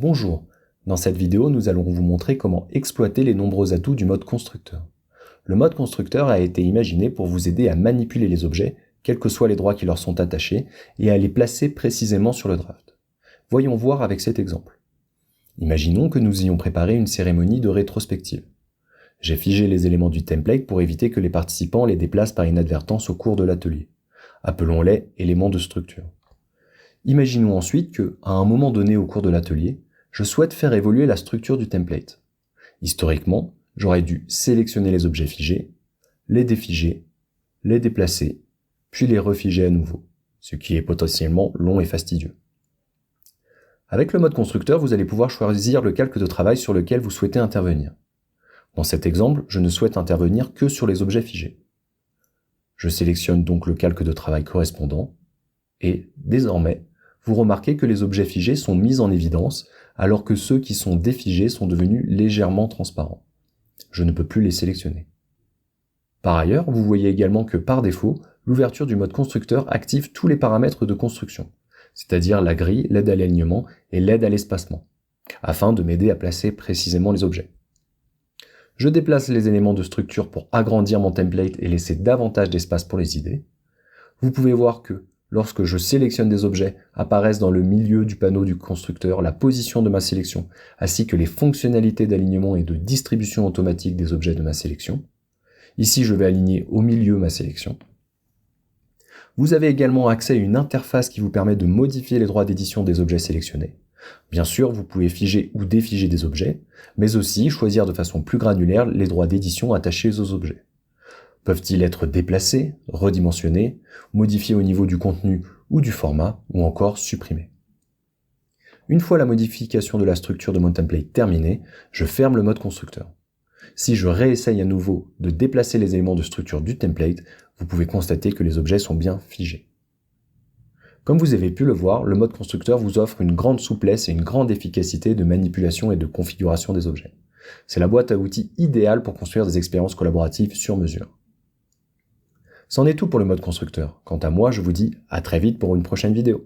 Bonjour, dans cette vidéo nous allons vous montrer comment exploiter les nombreux atouts du mode constructeur. Le mode constructeur a été imaginé pour vous aider à manipuler les objets, quels que soient les droits qui leur sont attachés, et à les placer précisément sur le draft. Voyons voir avec cet exemple. Imaginons que nous ayons préparé une cérémonie de rétrospective. J'ai figé les éléments du template pour éviter que les participants les déplacent par inadvertance au cours de l'atelier. Appelons-les éléments de structure. Imaginons ensuite que, à un moment donné au cours de l'atelier, je souhaite faire évoluer la structure du template. Historiquement, j'aurais dû sélectionner les objets figés, les défiger, les déplacer, puis les refiger à nouveau, ce qui est potentiellement long et fastidieux. Avec le mode constructeur, vous allez pouvoir choisir le calque de travail sur lequel vous souhaitez intervenir. Dans cet exemple, je ne souhaite intervenir que sur les objets figés. Je sélectionne donc le calque de travail correspondant, et, désormais, vous remarquez que les objets figés sont mis en évidence, alors que ceux qui sont défigés sont devenus légèrement transparents. Je ne peux plus les sélectionner. Par ailleurs, vous voyez également que par défaut, l'ouverture du mode constructeur active tous les paramètres de construction, c'est-à-dire la grille, l'aide à l'alignement et l'aide à l'espacement, afin de m'aider à placer précisément les objets. Je déplace les éléments de structure pour agrandir mon template et laisser davantage d'espace pour les idées. Vous pouvez voir que, lorsque je sélectionne des objets, apparaissent dans le milieu du panneau du constructeur la position de ma sélection, ainsi que les fonctionnalités d'alignement et de distribution automatique des objets de ma sélection. Ici, je vais aligner au milieu ma sélection. Vous avez également accès à une interface qui vous permet de modifier les droits d'édition des objets sélectionnés. Bien sûr, vous pouvez figer ou défiger des objets, mais aussi choisir de façon plus granulaire les droits d'édition attachés aux objets. Peuvent-ils être déplacés, redimensionnés, modifiés au niveau du contenu ou du format, ou encore supprimés? Une fois la modification de la structure de mon template terminée, je ferme le mode constructeur. Si je réessaye à nouveau de déplacer les éléments de structure du template, vous pouvez constater que les objets sont bien figés. Comme vous avez pu le voir, le mode constructeur vous offre une grande souplesse et une grande efficacité de manipulation et de configuration des objets. C'est la boîte à outils idéale pour construire des expériences collaboratives sur mesure. C'en est tout pour le mode constructeur. Quant à moi, je vous dis à très vite pour une prochaine vidéo.